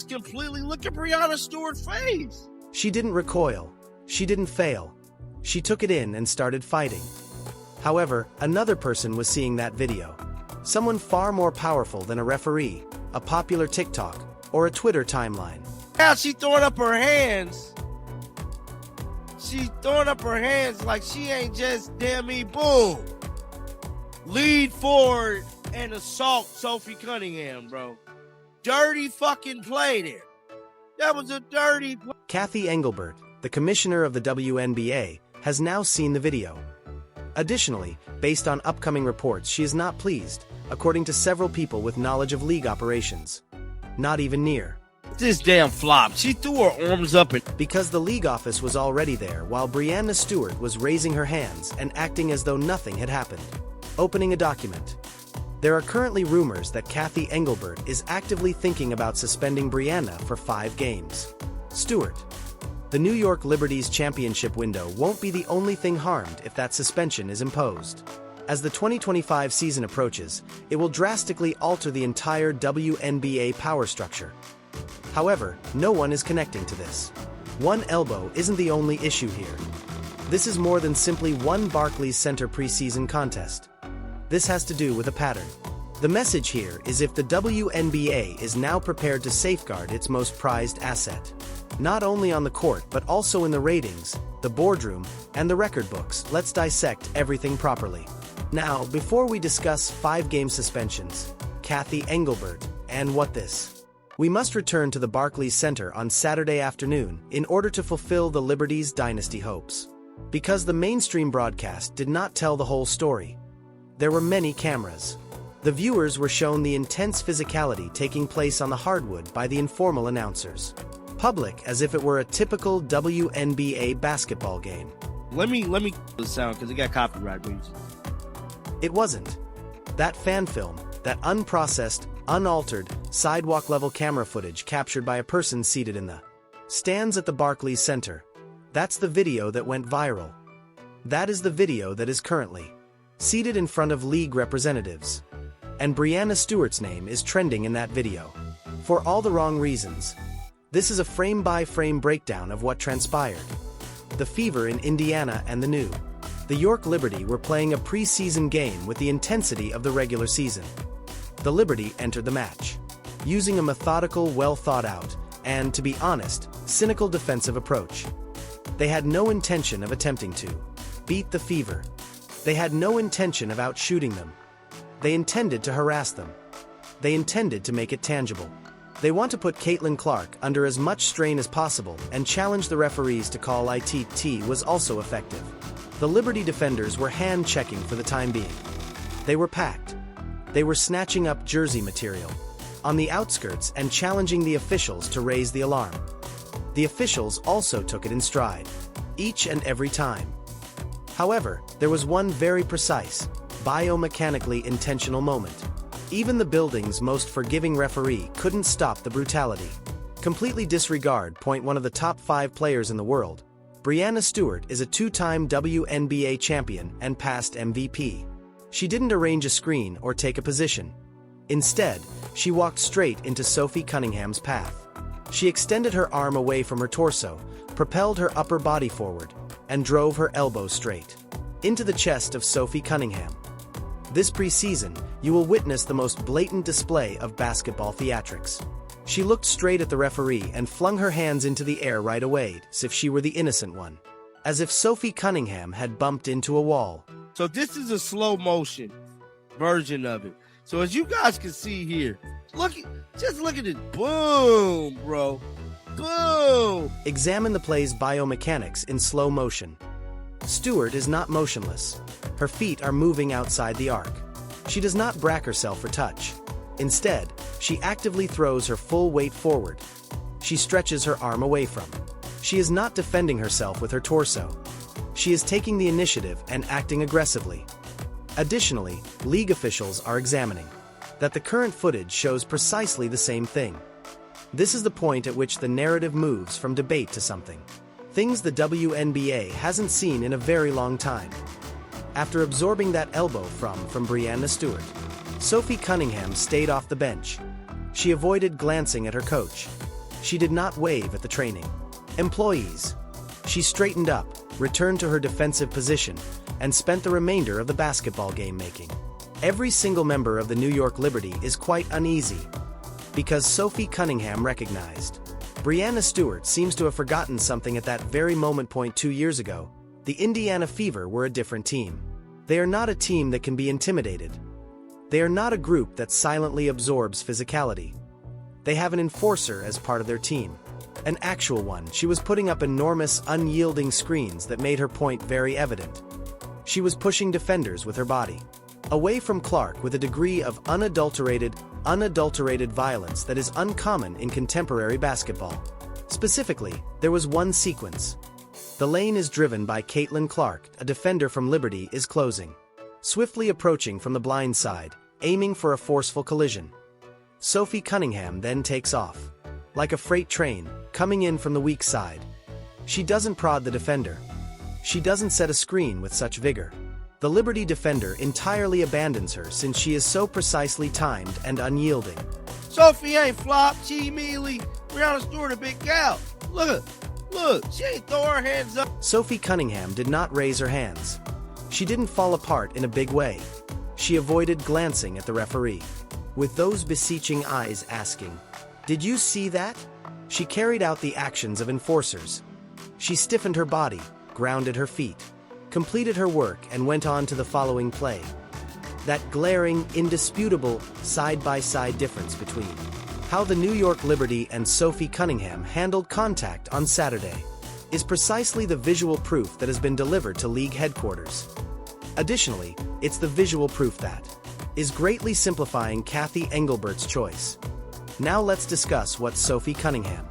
just completely look at Breanna Stewart's face. She didn't recoil. She didn't fail. She took it in and started fighting. However, another person was seeing that video. Someone far more powerful than a referee, a popular TikTok, or a Twitter timeline. Now she throwing up her hands. She's throwing up her hands like she ain't just damn me, boom. Lead forward and assault Sophie Cunningham, bro. Dirty fucking play there. That was a dirty play. Cathy Engelbert, the commissioner of the WNBA, has now seen the video. Additionally, based on upcoming reports, she is not pleased, according to several people with knowledge of league operations. Not even near. This damn flop. She threw her arms up and... Because the league office was already there while Breanna Stewart was raising her hands and acting as though nothing had happened. Opening a document. There are currently rumors that Cathy Engelbert is actively thinking about suspending Breanna for 5 games. Stewart. The New York Liberty's championship window won't be the only thing harmed if that suspension is imposed. As the 2025 season approaches, it will drastically alter the entire WNBA power structure. However, no one is connecting to this. One elbow isn't the only issue here. This is more than simply one Barclays Center preseason contest. This has to do with a pattern. The message here is if the WNBA is now prepared to safeguard its most prized asset. Not only on the court but also in the ratings, the boardroom, and the record books, let's dissect everything properly. Now, before we discuss 5-game suspensions, Cathy Engelbert, and what this, we must return to the Barclays Center on Saturday afternoon in order to fulfill the Liberty's dynasty hopes. Because the mainstream broadcast did not tell the whole story. There were many cameras. The viewers were shown the intense physicality taking place on the hardwood by the informal announcers. Public as if it were a typical WNBA basketball game. Let me the sound because it got copyright music. It wasn't. That fan film, that unprocessed, unaltered, sidewalk-level camera footage captured by a person seated in the stands at the Barclays Center. That's the video that went viral. That is the video that is currently seated in front of league representatives. And Breanna Stewart's name is trending in that video. For all the wrong reasons. This is a frame-by-frame breakdown of what transpired. The Fever in Indiana and the York Liberty were playing a preseason game with the intensity of the regular season. The Liberty entered the match, using a methodical, well-thought-out, and, to be honest, cynical defensive approach. They had no intention of attempting to beat the Fever. They had no intention of outshooting them. They intended to harass them. They intended to make it tangible. They want to put Caitlin Clark under as much strain as possible and challenge the referees to call ITT was also effective. The Liberty defenders were hand-checking for the time being. They were packed. They were snatching up jersey material on the outskirts and challenging the officials to raise the alarm. The officials also took it in stride, each and every time. However, there was one very precise, biomechanically intentional moment. Even the building's most forgiving referee couldn't stop the brutality. Completely disregard. One of the top 5 players in the world. Breanna Stewart is a 2-time WNBA champion and past MVP. She didn't arrange a screen or take a position. Instead, she walked straight into Sophie Cunningham's path. She extended her arm away from her torso, propelled her upper body forward, and drove her elbow straight into the chest of Sophie Cunningham. This preseason, you will witness the most blatant display of basketball theatrics. She looked straight at the referee and flung her hands into the air right away, as if she were the innocent one. As if Sophie Cunningham had bumped into a wall. So this is a slow motion version of it. So as you guys can see here, just look at it. Boom, bro. Boom. Examine the play's biomechanics in slow motion. Stewart is not motionless. Her feet are moving outside the arc. She does not brace herself for touch. Instead, she actively throws her full weight forward. She stretches her arm away from. She is not defending herself with her torso. She is taking the initiative and acting aggressively. Additionally, league officials are examining that the current footage shows precisely the same thing. This is the point at which the narrative moves from debate to something. Things the WNBA hasn't seen in a very long time. After absorbing that elbow from Breanna Stewart, Sophie Cunningham stayed off the bench. She avoided glancing at her coach. She did not wave at the training employees. She straightened up, returned to her defensive position, and spent the remainder of the basketball game making. Every single member of the New York Liberty is quite uneasy, because Sophie Cunningham recognized. Breanna Stewart seems to have forgotten something at that very moment. 2 years ago, the Indiana Fever were a different team. They are not a team that can be intimidated. They are not a group that silently absorbs physicality. They have an enforcer as part of their team. An actual one. She was putting up enormous, unyielding screens that made her point very evident. She was pushing defenders with her body away from Clark with a degree of unadulterated violence that is uncommon in contemporary basketball. Specifically, there was one sequence. The lane is driven by Caitlin Clark. A defender from Liberty is closing, swiftly approaching from the blind side, aiming for a forceful collision. Sophie Cunningham then takes off, like a freight train, coming in from the weak side. She doesn't prod the defender. She doesn't set a screen with such vigor. The Liberty defender entirely abandons her since she is so precisely timed and unyielding. Sophie ain't flopped. She immediately, Breanna Stewart, a big gal. Look, she ain't throw her hands up. Sophie Cunningham did not raise her hands. She didn't fall apart in a big way. She avoided glancing at the referee, with those beseeching eyes asking, "Did you see that?" She carried out the actions of enforcers. She stiffened her body, grounded her feet, completed her work, and went on to the following play. That glaring, indisputable, side-by-side difference between how the New York Liberty and Sophie Cunningham handled contact on Saturday is precisely the visual proof that has been delivered to league headquarters. Additionally, it's the visual proof that is greatly simplifying Cathy Engelbert's choice. Now let's discuss what Sophie Cunningham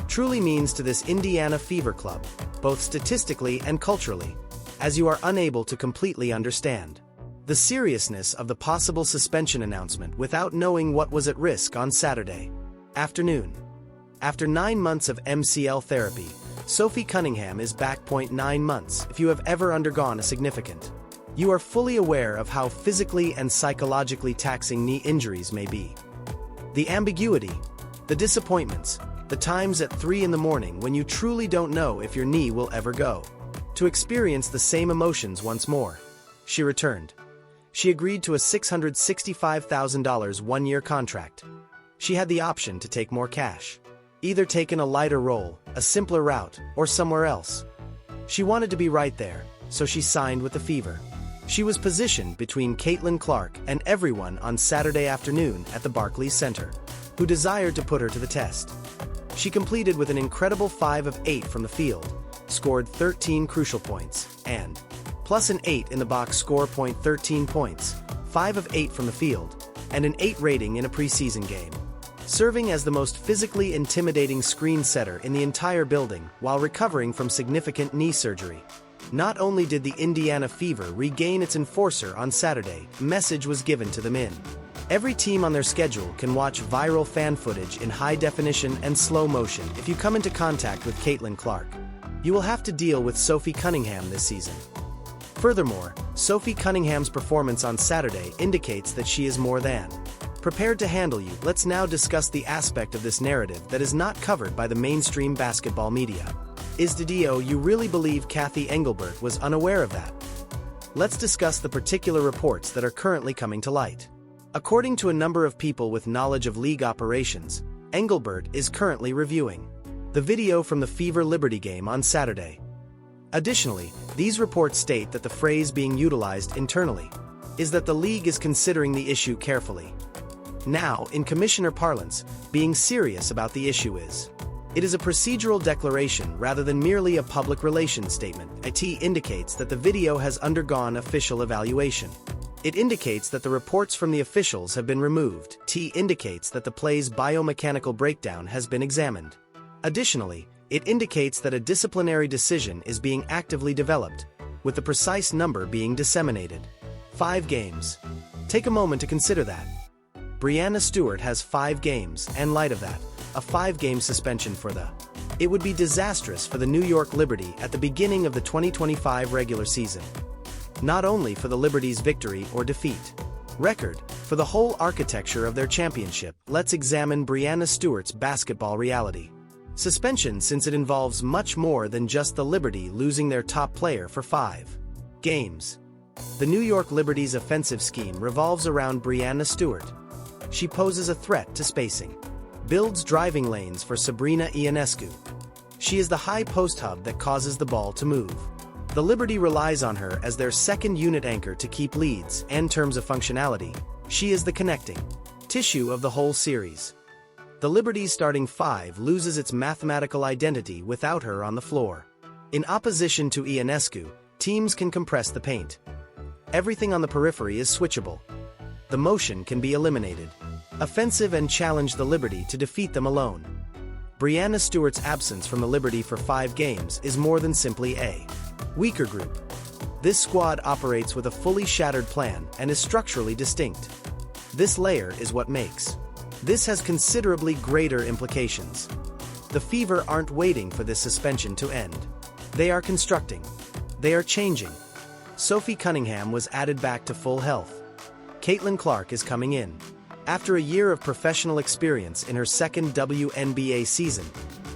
truly means to this Indiana Fever club, both statistically and culturally, as you are unable to completely understand the seriousness of the possible suspension announcement without knowing what was at risk on Saturday afternoon. After 9 months of MCL therapy, Sophie Cunningham is back. 9 months. If you have ever undergone a significant, you are fully aware of how physically and psychologically taxing knee injuries may be. The ambiguity, the disappointments, the times at 3 in the morning when you truly don't know if your knee will ever go. To experience the same emotions once more, she returned. She agreed to a $665,000 one-year contract. She had the option to take more cash, either take in a lighter role, a simpler route, or somewhere else. She wanted to be right there, so she signed with the Fever. She was positioned between Caitlin Clark and everyone on Saturday afternoon at the Barclays Center, who desired to put her to the test. She completed with an incredible 5 of 8 from the field, scored 13 crucial points, and plus an 8 in the box score. 13 points, 5 of 8 from the field, and an 8 rating in a preseason game, serving as the most physically intimidating screen setter in the entire building while recovering from significant knee surgery. Not only did the Indiana Fever regain its enforcer on Saturday, a message was given to them in every team on their schedule can watch viral fan footage in high definition and slow motion. If you come into contact with Caitlin Clark, you will have to deal with Sophie Cunningham this season. Furthermore, Sophie Cunningham's performance on Saturday indicates that she is more than prepared to handle you. Let's now discuss the aspect of this narrative that is not covered by the mainstream basketball media. Did you really believe Cathy Engelbert was unaware of that? Let's discuss the particular reports that are currently coming to light. According to a number of people with knowledge of league operations, Engelbert is currently reviewing the video from the Fever Liberty game on Saturday. Additionally, these reports state that the phrase being utilized internally is that the league is considering the issue carefully. Now, in commissioner parlance, being serious about the issue is. It is a procedural declaration rather than merely a public relations statement. It indicates that the video has undergone official evaluation. It indicates that the reports from the officials have been removed. It indicates that the play's biomechanical breakdown has been examined. Additionally, it indicates that a disciplinary decision is being actively developed, with the precise number being disseminated. 5 games. Take a moment to consider that. Breanna Stewart has 5 games, and in light of that, a 5-game suspension for the. It would be disastrous for the New York Liberty at the beginning of the 2025 regular season. Not only for the Liberty's victory or defeat record, for the whole architecture of their championship. Let's examine Breanna Stewart's basketball reality. Suspension, since it involves much more than just the Liberty losing their top player for 5 games. The New York Liberty's offensive scheme revolves around Breanna Stewart. She poses a threat to spacing, builds driving lanes for Breanna. She is the high post hub that causes the ball to move. The Liberty relies on her as their second unit anchor to keep leads, and in terms of functionality, she is the connecting tissue of the whole series. The Liberty's starting 5 loses its mathematical identity without her on the floor. In opposition to Ionescu, teams can compress the paint. Everything on the periphery is switchable. The motion can be eliminated. Offensive and challenge the Liberty to defeat them alone. Breanna Stewart's absence from the Liberty for 5 games is more than simply a weaker group. This squad operates with a fully shattered plan and is structurally distinct. This layer is what makes. This has considerably greater implications. The Fever aren't waiting for this suspension to end. They are constructing. They are changing. Sophie Cunningham was added back to full health. Caitlin Clark is coming in. After a year of professional experience in her second WNBA season,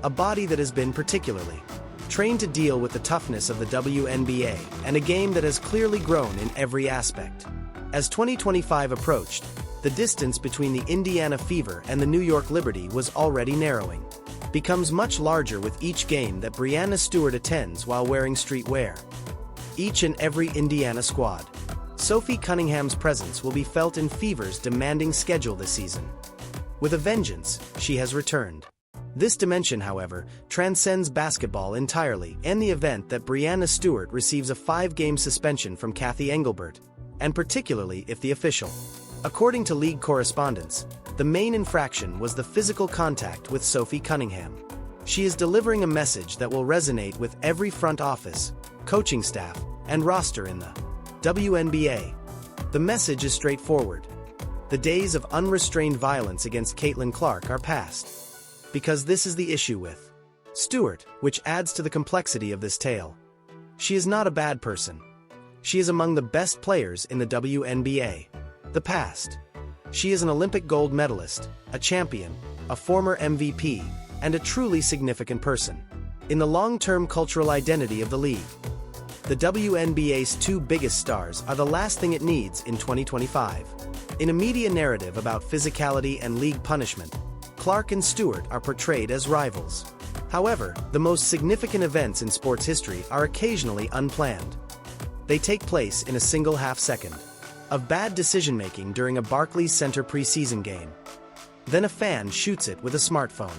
a body that has been particularly trained to deal with the toughness of the WNBA and a game that has clearly grown in every aspect. As 2025 approached, the distance between the Indiana Fever and the New York Liberty was already narrowing. Becomes much larger with each game that Breanna Stewart attends while wearing streetwear. Each and every Indiana squad. Sophie Cunningham's presence will be felt in Fever's demanding schedule this season. With a vengeance, she has returned. This dimension, however, transcends basketball entirely, and the event that Breanna Stewart receives a 5-game suspension from Cathy Engelbert, and particularly if the official. According to league correspondents, the main infraction was the physical contact with Sophie Cunningham. She is delivering a message that will resonate with every front office, coaching staff, and roster in the WNBA. The message is straightforward. The days of unrestrained violence against Caitlin Clark are past. Because this is the issue with Stewart, which adds to the complexity of this tale. She is not a bad person. She is among the best players in the WNBA. The past. She is an Olympic gold medalist, a champion, a former MVP, and a truly significant person in the long-term cultural identity of the league. The WNBA's 2 biggest stars are the last thing it needs in 2025. In a media narrative about physicality and league punishment, Clark and Stewart are portrayed as rivals. However, the most significant events in sports history are occasionally unplanned. They take place in a single half-second of bad decision-making during a Barclays Center preseason game. Then a fan shoots it with a smartphone.